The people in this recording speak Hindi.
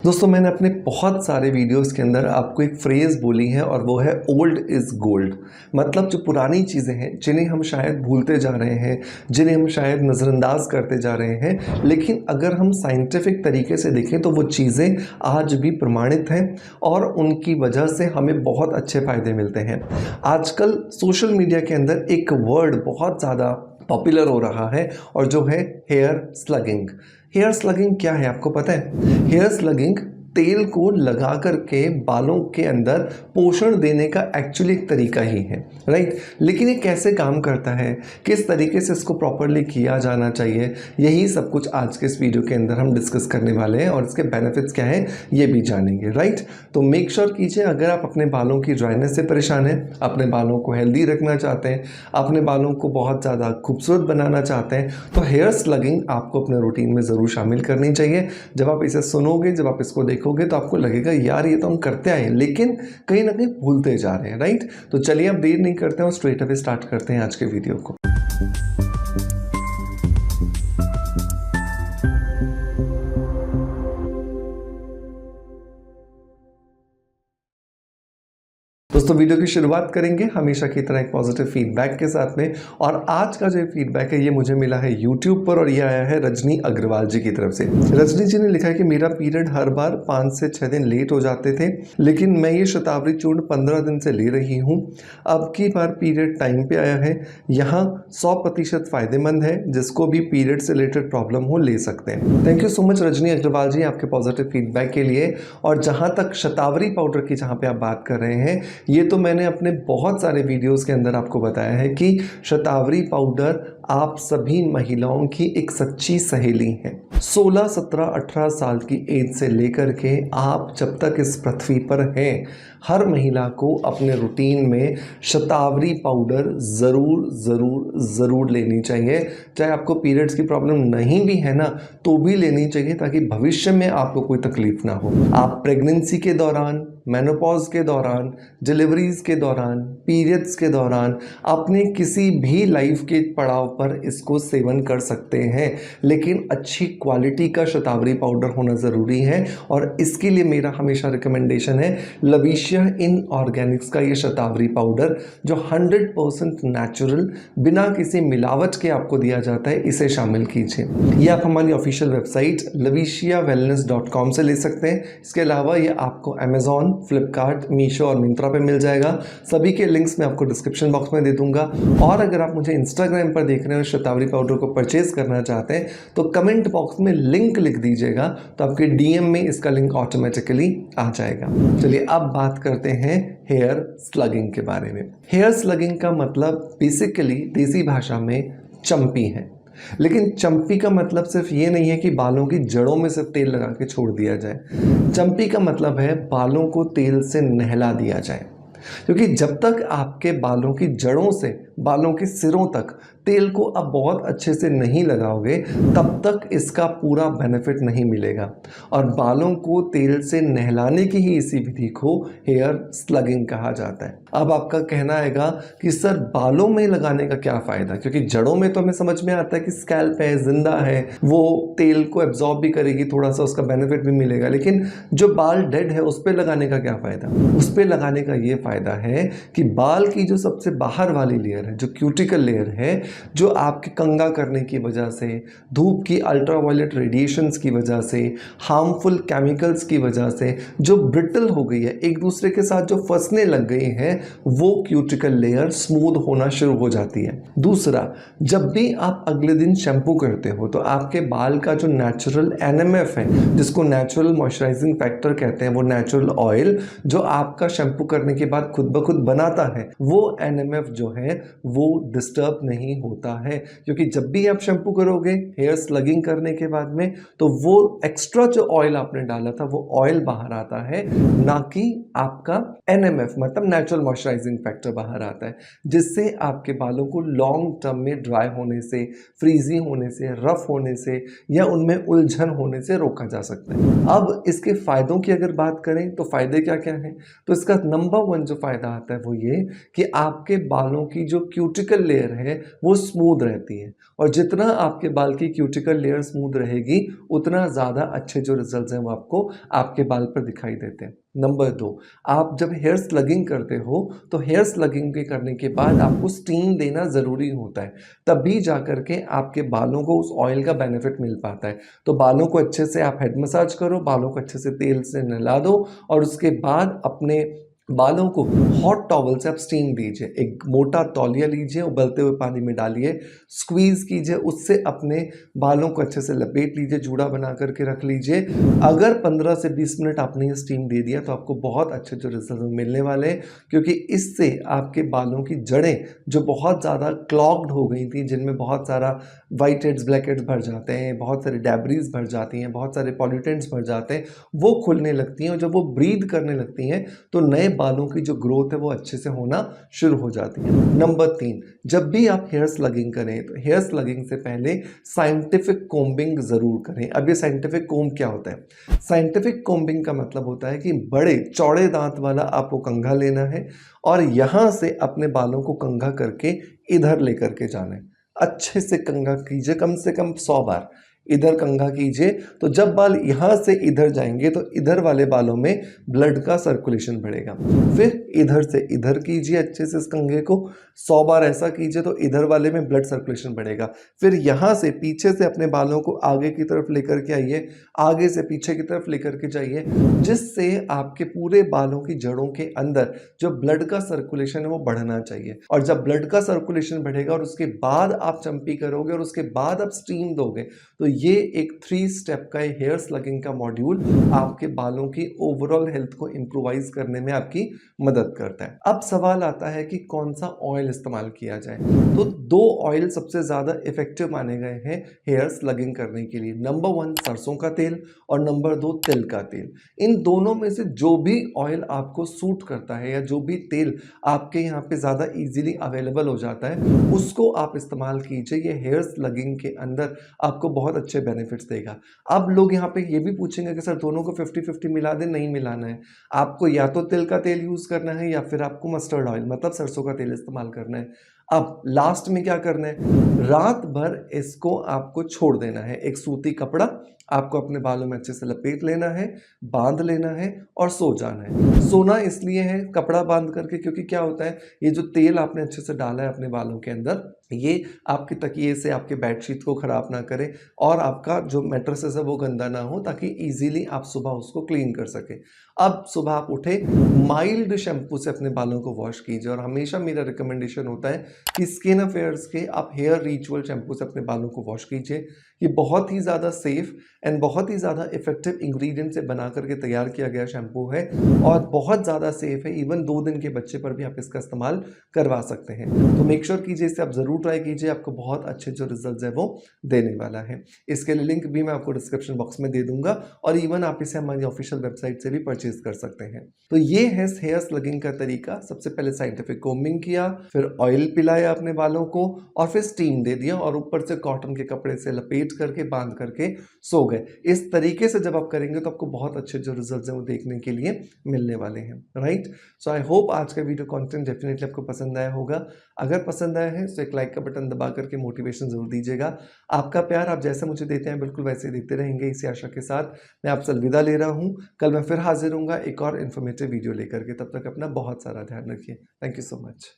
दोस्तों मैंने अपने बहुत सारे वीडियोस के अंदर आपको एक फ्रेज़ बोली है और वो है ओल्ड इज़ गोल्ड। मतलब जो पुरानी चीज़ें हैं जिन्हें हम शायद भूलते जा रहे हैं, जिन्हें हम शायद नज़रअंदाज करते जा रहे हैं, लेकिन अगर हम साइंटिफिक तरीके से देखें तो वो चीज़ें आज भी प्रमाणित हैं और उनकी वजह से हमें बहुत अच्छे फ़ायदे मिलते हैं। आजकल सोशल मीडिया के अंदर एक वर्ड बहुत ज़्यादा पॉपुलर हो रहा है और जो है हेयर स्लगिंग। हेयर स्लगिंग क्या है आपको पता है? हेयर स्लगिंग तेल को लगा करके बालों के अंदर पोषण देने का एक्चुअली एक तरीका ही है, राइट। लेकिन ये कैसे काम करता है, किस तरीके से इसको प्रॉपरली किया जाना चाहिए, यही सब कुछ आज के इस वीडियो के अंदर हम डिस्कस करने वाले हैं और इसके बेनिफिट्स क्या हैं ये भी जानेंगे, राइट। तो मेक श्योर कीजिए, अगर आप अपने बालों की ड्राइनेस से परेशान हैं, अपने बालों को हेल्दी रखना चाहते हैं, अपने बालों को बहुत ज़्यादा खूबसूरत बनाना चाहते हैं, तो हेयर स्लगिंग आपको अपने रूटीन में ज़रूर शामिल करनी चाहिए। जब आप इसे सुनोगे, जब आप इसको देखोगे तो आपको लगेगा यार ये तो हम करते आए हैं लेकिन कहीं ना कहीं भूलते जा रहे हैं, राइट। तो चलिए अब देर नहीं करते हैं और स्ट्रेट अवे स्टार्ट करते हैं आज के वीडियो को। दोस्तों वीडियो की शुरुआत करेंगे हमेशा की तरह एक पॉजिटिव फीडबैक के साथ में। और आज का जो फीडबैक है ये मुझे मिला है यूट्यूब पर और ये आया है रजनी अग्रवाल जी की तरफ से। रजनी जी ने लिखा है कि मेरा पीरियड हर बार 5 से 6 दिन लेट हो जाते थे, लेकिन मैं ये शतावरी चूर्ण 15 दिन से ले रही हूँ। अब की बार पीरियड टाइम पे आया है। यहाँ 100% फ़ायदेमंद है, जिसको भी पीरियड से रिलेटेड प्रॉब्लम हो ले सकते हैं। Thank you so much Rajni Agarwal ji आपके पॉजिटिव फीडबैक के लिए। और जहाँ तक शतावरी पाउडर की जहाँ पे आप बात कर रहे हैं, ये तो मैंने अपने बहुत सारे वीडियोस के अंदर आपको बताया है कि शतावरी पाउडर आप सभी महिलाओं की एक सच्ची सहेली है। 16, 17, 18 साल की एज से लेकर के आप जब तक इस पृथ्वी पर हैं, हर महिला को अपने रूटीन में शतावरी पाउडर ज़रूर ज़रूर ज़रूर लेनी चाहिए। चाहे आपको पीरियड्स की प्रॉब्लम नहीं भी है ना, तो भी लेनी चाहिए ताकि भविष्य में आपको कोई तकलीफ ना हो। आप प्रेगनेंसी के दौरान, मेनोपॉज के दौरान, डिलीवरीज के दौरान, पीरियड्स के दौरान, अपने किसी भी लाइफ के पड़ाव पर इसको सेवन कर सकते हैं, लेकिन अच्छी क्वालिटी का शतावरी पाउडर होना ज़रूरी है। और इसके लिए मेरा हमेशा रिकमेंडेशन है लवीशिया इनऑर्गेनिक्स का ये शतावरी पाउडर, जो 100% नेचुरल, बिना किसी मिलावट के आपको दिया जाता है, इसे शामिल कीजिए। ये आप हमारी ऑफिशियल वेबसाइट laviciawellness.com से ले सकते हैं। इसके अलावा ये आपको अमेजॉन, फ्लिपकार्ट, मीशो और मिंत्रा पे मिल जाएगा। सभी के लिंक्स मैं आपको डिस्क्रिप्शन बॉक्स में दे दूंगा। और अगर आप मुझे इंस्टाग्राम पर देख रहे हैं और शतावरी पाउडर को परचेज करना चाहते हैं तो कमेंट बॉक्स में लिंक लिख दीजिएगा, तो आपके डीएम में इसका लिंक ऑटोमेटिकली आ जाएगा। चलिए अब बात करते हैं हेयर स्लगिंग के बारे में। हेयर स्लगिंग का मतलब बेसिकली देसी भाषा में चंपी है। लेकिन चंपी का मतलब सिर्फ ये नहीं है कि बालों की जड़ों में सिर्फ तेल लगा के छोड़ दिया जाए। चंपी का मतलब है बालों को तेल से नहला दिया जाए, क्योंकि जब तक आपके बालों की जड़ों से बालों के सिरों तक तेल को आप बहुत अच्छे से नहीं लगाओगे, तब तक इसका पूरा बेनिफिट नहीं मिलेगा। और बालों को तेल से नहलाने की ही इसी विधि को हेयर स्लगिंग कहा जाता है। अब आपका कहना आएगा कि सर बालों में लगाने का क्या फ़ायदा, क्योंकि जड़ों में तो हमें समझ में आता है कि स्कैल्प है, जिंदा है, वो तेल को एब्जॉर्ब भी करेगी, थोड़ा सा उसका बेनिफिट भी मिलेगा। लेकिन जो बाल डेड है उस पर लगाने का क्या फ़ायदा? उस पर लगाने का ये फ़ायदा है कि बाल की जो सबसे बाहर वाली लेयर है, जो क्यूटिकल लेयर है, जो आपके कंघा करने की वजह से, धूप की अल्ट्रावायलेट रेडिएशंस की वजह से, हार्मफुल केमिकल्स की वजह से जो ब्रिटल हो गई है, एक दूसरे के साथ जो फंसने लग गई हैं, वो क्यूटिकल लेयर स्मूथ होना शुरू हो जाती है। दूसरा, जब भी आप अगले दिन शैम्पू करते हो तो आपके बाल का जो नेचुरल एनएमएफ है, जिसको नेचुरल मॉइस्चराइजिंग फैक्टर कहते हैं, वो नेचुरल ऑयल जो आपका शैम्पू करने के बाद खुद ब खुद बनाता है, वो एनएमएफ जो है वो डिस्टर्ब नहीं होता है। क्योंकि जब भी आप शैम्पू करोगे हेयर स्लगिंग करने के बाद में, तो वो एक्स्ट्रा जो ऑयल आपने डाला था वो ऑयल बाहर आता है, ना कि आपका एनएमएफ मतलब नेचुरल मॉइस्चराइजिंग फैक्टर बाहर आता है, जिससे आपके बालों को लॉन्ग टर्म में ड्राई होने से, फ्रीजी होने से, रफ होने से या उनमें उलझन होने से रोका जा सकता है। अब इसके फायदों की अगर बात करें तो फायदे क्या क्या हैं, तो इसका नंबर 1 जो फायदा आता है वो ये कि आपके बालों की जो क्यूटिकल लेयर है वो वो स्मूथ रहती हैं। और जितना आपके बाल की क्यूटिकल लेयर स्मूथ रहेगी, उतना ज़्यादा अच्छे जो रिजल्ट्स हैं वो आपको आपके बाल पर दिखाई देते हैं। नंबर 2, आप जब हेयर स्लगिंग करते हो तो हेयर स्लगिंग के करने के बाद आपको स्टीम देना ज़रूरी होता है, तभी जा कर के आपके बालों को उस ऑयल का बेनिफिट मिल पाता है। तो बालों को अच्छे से आप हेड मसाज करो, बालों को अच्छे से तेल से नहला दो और उसके बाद अपने बालों को हॉट टॉवल से आप स्टीम दीजिए। एक मोटा तौलिया लीजिए, उबलते हुए पानी में डालिए, स्क्वीज़ कीजिए, उससे अपने बालों को अच्छे से लपेट लीजिए, जूड़ा बना करके रख लीजिए। अगर 15 से 20 मिनट आपने ये स्टीम दे दिया तो आपको बहुत अच्छे जो रिजल्ट मिलने वाले हैं, क्योंकि इससे आपके बालों की जड़ें जो बहुत ज़्यादा क्लॉग्ड हो गई थी, जिनमें बहुत सारा वाइट हेड्स, ब्लैक हेड्स भर जाते हैं, बहुत सारी डेब्रीज भर जाती हैं, बहुत सारे पॉल्यूटेंट्स भर जाते हैं, वो खुलने लगती हैं और जब वो ब्रीथ करने लगती हैं तो नए बालों की जो ग्रोथ है वो अच्छे से होना शुरू हो जाती है। नंबर 3, जब भी आप हेयर स्लगिंग करें तो हेयर स्लगिंग से पहले साइंटिफिक कोम्बिंग ज़रूर करें। अब ये साइंटिफिक कोम्ब क्या होता है? साइंटिफिक कोम्बिंग का मतलब होता है कि बड़े चौड़े दांत वाला आपको कंघा लेना है और यहाँ से अपने बालों को कंघा करके इधर लेकर के जाना है। अच्छे से कंघा कीजिए, कम से कम 100 बार इधर कंघा कीजिए। तो जब बाल यहाँ से इधर जाएंगे तो इधर वाले बालों में ब्लड का सर्कुलेशन बढ़ेगा। फिर इधर से इधर कीजिए अच्छे से इस कंघे को, 100 बार ऐसा कीजिए तो इधर वाले में ब्लड सर्कुलेशन बढ़ेगा। फिर यहाँ से पीछे से अपने बालों को आगे की तरफ लेकर के आइए, आगे से पीछे की तरफ लेकर के जाइए, जिससे आपके पूरे बालों की जड़ों के अंदर जो ब्लड का सर्कुलेशन है वो बढ़ना चाहिए। और जब ब्लड का सर्कुलेशन बढ़ेगा और उसके बाद आप चंपी करोगे और उसके बाद आप स्टीम दोगे, तो ये एक 3 स्टेप का हेयर स्लगिंग का मॉड्यूल आपके बालों की ओवरऑल हेल्थ को इम्प्रोवाइज करने में आपकी मदद करता है। अब सवाल आता है कि कौन सा ऑयल इस्तेमाल किया जाए। तो 2 ऑयल सबसे ज़्यादा इफेक्टिव माने गए हैं हेयर स्लगिंग करने के लिए। नंबर 1 सरसों का तेल और नंबर 2 तिल का तेल। इन दोनों में से जो भी ऑयल आपको सूट करता है या जो भी तेल आपके यहाँ पे ज़्यादा इजीली अवेलेबल हो जाता है, उसको आप इस्तेमाल कीजिए। ये हेयर स्लगिंग के अंदर आपको बहुत अच्छे बेनिफिट्स देगा। अब लोग यहाँ पे ये भी पूछेंगे कि सर दोनों को 50-50 मिला दें, नहीं मिलाना है। आपको या तो तिल का तेल यूज़ करना है या फिर आपको मस्टर्ड ऑयल मतलब सरसों का तेल इस्तेमाल करना है। अब लास्ट में क्या करना है, रात भर इसको आपको छोड़ देना है। एक सूती कपड़ा आपको अपने बालों में अच्छे से लपेट लेना है, बांध लेना है और सो जाना है। सोना इसलिए है कपड़ा बांध करके क्योंकि क्या होता है, ये जो तेल आपने अच्छे से डाला है अपने बालों के अंदर, ये आपके तकिए से आपके बेडशीट को ख़राब ना करे और आपका जो मैट्रेसेस है वो गंदा ना हो, ताकि इजीली आप सुबह उसको क्लीन कर सकें। अब सुबह आप उठे, माइल्ड शैम्पू से अपने बालों को वॉश कीजिए और हमेशा मेरा रिकमेंडेशन होता है कि स्किन अफेयर्स के आप हेयर रिचुअल शैम्पू से अपने बालों को वॉश कीजिए। ये बहुत ही ज़्यादा सेफ एंड बहुत ही ज़्यादा इफेक्टिव इंग्रेडिएंट से बना करके तैयार किया गया शैम्पू है और बहुत ज़्यादा सेफ है। इवन 2 दिन के बच्चे पर भी आप इसका इस्तेमाल करवा सकते हैं। तो मेक श्योर कीजिए, इसे आप ज़रूर ट्राई कीजिए, आपको बहुत अच्छे जो रिजल्ट्स है वो देने वाला है। इसके लिए लिंक भी मैं आपको डिस्क्रिप्शन बॉक्स में दे दूंगा और इवन आप इसे हमारी ऑफिशियल वेबसाइट से भी परचेज कर सकते हैं। तो ये है हेयर स्लगिंग का तरीका। सबसे पहले साइंटिफिक कोम्बिंग किया, फिर ऑयल पिलाया अपने बालों को और फिर स्टीम दे दिया और ऊपर से कॉटन के कपड़े से लपेट करके बांध करके सो गए। इस तरीके से जब आप करेंगे तो आपको बहुत अच्छे जो रिजल्ट्स हैं वो देखने के लिए मिलने वाले हैं, राइट। सो आई होप आज का वीडियो कंटेंट डेफिनेटली आपको पसंद आया होगा। अगर पसंद आया है तो एक लाइक का बटन दबा करके मोटिवेशन जरूर दीजिएगा। आपका प्यार आप जैसा मुझे देते हैं बिल्कुल वैसे देते रहेंगे, इसी आशा के साथ मैं आपसे अलविदा ले रहा हूँ। कल मैं फिर हाजिर हूँगा एक और इन्फॉर्मेटिव वीडियो लेकर के। तब तक अपना बहुत सारा ध्यान रखिए। Thank you so much.